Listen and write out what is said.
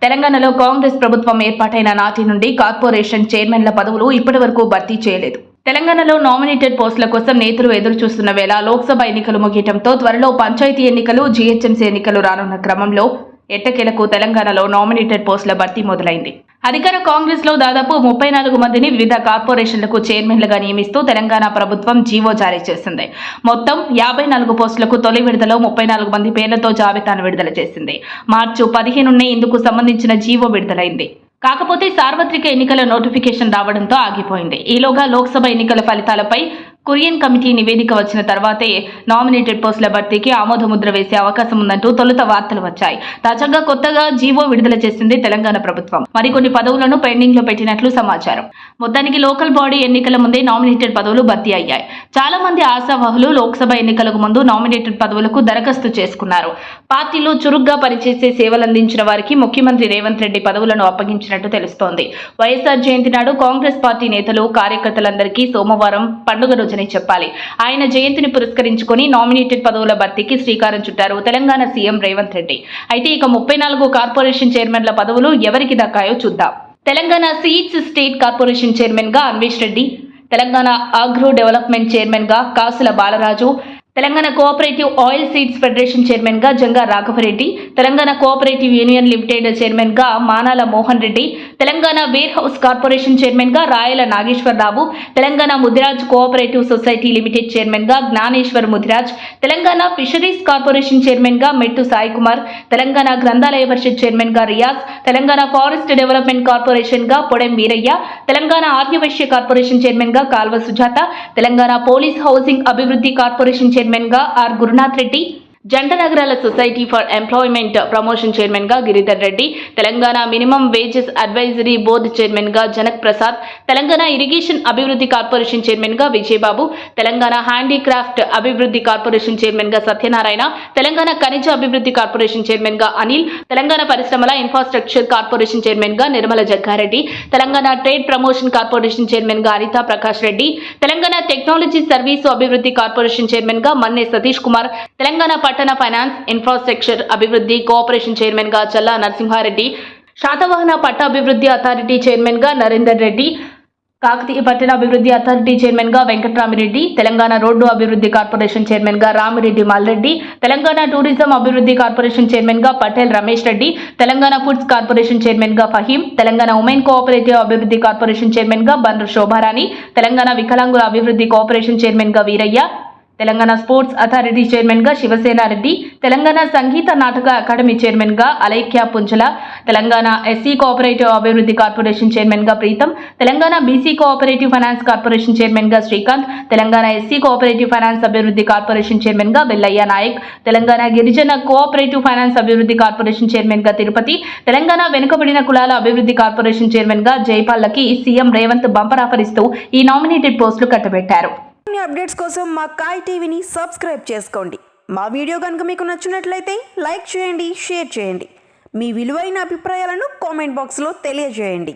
తెలంగాణలో కాంగ్రెస్ ప్రభుత్వం ఏర్పాటైన నాటి నుండి కార్పొరేషన్ చైర్మన్ల పదవులు ఇప్పటివరకు భర్తీ చేయలేదు. తెలంగాణలో నామినేటెడ్ పోస్టుల కోసం నేతలు ఎదురు చూస్తున్న వేళ లోక్సభ ఎన్నికలు ముగియటంతో త్వరలో పంచాయతీ ఎన్నికలు, జీహెచ్ఎంసీ ఎన్నికలు రానున్న క్రమంలో ఎట్టకేలకు తెలంగాణలో నామినేటెడ్ పోస్టుల భర్తీ మొదలైంది. అధికార కాంగ్రెస్ లో దాదాపు 34 మందిని వివిధ కార్పొరేషన్లకు చైర్మన్లుగా నియమిస్తూ తెలంగాణ ప్రభుత్వం జీవో జారీ చేసింది. మొత్తం 54 పోస్టులకు తొలి విడతలో 34 మంది పేర్లతో జాబితాను విడుదల చేసింది. మార్చి 15 ఇందుకు సంబంధించిన జీవో విడుదలైంది. కాకపోతే సార్వత్రిక ఎన్నికల నోటిఫికేషన్ రావడంతో ఆగిపోయింది. ఈలోగా లోక్సభ ఎన్నికల ఫలితాలపై కురియన్ కమిటీ నివేదిక వచ్చిన తర్వాతే నామినేటెడ్ పోస్టుల భర్తీకి ఆమోదముద్ర వేసే అవకాశం ఉందంటూ తొలుత వార్తలు వచ్చాయి. తాజాగా కొత్తగా జీవో విడుదల చేసింది తెలంగాణ ప్రభుత్వం. మరికొన్ని పదవులను పెండింగ్ లో పెట్టినట్లు సమాచారం. మొత్తానికి లోకల్ బాడీ ఎన్నికల ముందే నామినేటెడ్ పదవులు భర్తీ అయ్యాయి. చాలా మంది ఆశావహులు లోక్సభ ఎన్నికలకు ముందు నామినేటెడ్ పదవులకు దరఖాస్తు చేసుకున్నారు. పార్టీలో చురుగ్గా పనిచేసే సేవలందించిన వారికి ముఖ్యమంత్రి రేవంత్ రెడ్డి పదవులను అప్పగించినట్టు తెలుస్తోంది. వైఎస్ఆర్ జయంతి నాడు కాంగ్రెస్ పార్టీ నేతలు, కార్యకర్తలందరికీ సోమవారం పండుగ రోజు చెప్పాలి. ఆయన జయంతిని పురస్కరించుకొని నామినేటెడ్ పదవుల భర్తీకి శ్రీకారం చుట్టారు తెలంగాణ సీఎం రేవంత్ రెడ్డి. అయితే ఇక 34 కార్పొరేషన్ చైర్మన్ల పదవులు ఎవరికి దక్కాయో చూద్దాం. Telangana seeds state corporation chairman గా Anvesh Reddy, Telangana agro development chairman గా Kasula Balaraju, Telangana cooperative oil seeds federation chairman గా Janga Raghavareddy, Telangana cooperative union limited chairman గా Manala Mohan Reddy, Telangana warehouse corporation chairman గా Rayala Nageswararao, Telangana Mudiraj cooperative society limited chairman గా Gnaneshwar Mudiraj, Telangana fisheries corporation chairman గా మెట్టు సాయి కుమార్, తెలంగాణ గ్రంథాలయ పరిషత్ చైర్మన్ గా Riyaz, Telangana forest development corporation గా Podem Veeraiah, Telangana Aryavysya corporation chairman గా కాల్వ సుజాత, తెలంగాణ పోలీస్ హౌసింగ్ అభివృద్ధి కార్పొరేషన్ చైర్మన్ గా ఆర్ గురునాథ్ రెడ్డి, జంట నగరాల society for employment promotion chairman గా Giridhar Reddy, Telangana minimum wages advisory board chairman గా జనక్ ప్రసాద్, తెలంగాణ ఇరిగేషన్ అభివృద్ధి కార్పొరేషన్ చైర్మన్ గా విజయబాబు, తెలంగాణ హ్యాండీక్రాఫ్ట్ అభివృద్ధి కార్పొరేషన్ చైర్మన్ గా సత్యనారాయణ, తెలంగాణ ఖనిజ అభివృద్ధి కార్పొరేషన్ చైర్మన్ గా అనిల్, తెలంగాణ పరిశ్రమల ఇన్ఫ్రాస్ట్రక్చర్ కార్పొరేషన్ చైర్మన్ గా Nirmala Jaggareddy, Telangana trade promotion corporation chairman గా అనితా ప్రకాష్ రెడ్డి, తెలంగాణ టెక్నాలజీ సర్వీసు అభివృద్ధి కార్పొరేషన్ చైర్మన్ గా మన్నే సతీష్ కుమార్, తెలంగాణ పట్టణ ఫైనాన్స్ ఇన్ఫ్రాస్ట్రక్చర్ అభివృద్ధి కోఆపరేషన్ చైర్మన్ గా చల్లా నరసింహారెడ్డి, శాతవాహన పట్టాభివృద్ధి అథారిటీ చైర్మన్ గా నరేందర్ రెడ్డి, కాకతీయ పట్టణ అభివృద్ధి అథారిటీ చైర్మన్ గా వెంకట్రామిరెడ్డి, తెలంగాణ రోడ్డు అభివృద్ధి కార్పొరేషన్ చైర్మన్ గా రామిరెడ్డి మల్రెడ్డి, తెలంగాణ టూరిజం అభివృద్ధి కార్పొరేషన్ చైర్మన్ గా Patel Ramesh Reddy, Telangana foods corporation chairman గా ఫహీం, తెలంగాణ ఉమెన్ కోఆపరేటివ్ అభివృద్ధి కార్పొరేషన్ చైర్మన్ గా బండ్రు శోభారాణి, తెలంగాణ వికలాంగుల అభివృద్ధి కోఆపరేషన్ చైర్మన్ గా Veeraiah, Telangana sports authority chairman గా శివసేనారెడ్డి, తెలంగాణ సంగీత నాటక అకాడమీ చైర్మన్ గా అలైక్య పుంజల, తెలంగాణ ఎస్సీ కోఆపరేటివ్ అభివృద్ధి కార్పొరేషన్ చైర్మన్ గా Pritam, Telangana BC cooperative finance corporation chairman గా Srikanth, Telangana SC cooperative finance అభివృద్ధి కార్పొరేషన్ చైర్మన్ గా బెల్లయ్య నాయక్, తెలంగాణ గిరిజన కోఆపరేటివ్ ఫైనాన్స్ అభివృద్ధి కార్పొరేషన్ చైర్మన్ గా తిరుపతి, తెలంగాణ వెనుకబడిన కులాల అభివృద్ధి కార్పొరేషన్ చైర్మన్ గా జైపాల్లకి సీఎం రేవంత్ బంపర్ ఆఫర్ ఇస్తూ ఈ నామినేటెడ్ పోస్టులు కట్టబెట్టారు. అప్డేట్స్ కోసం మా కాయ్ టీవీని సబ్స్క్రైబ్ చేసుకోండి. మా వీడియో కనుక మీకు నచ్చినట్లయితే లైక్ చేయండి, షేర్ చేయండి. మీ విలువైన అభిప్రాయాలను కామెంట్ బాక్స్లో తెలియజేయండి.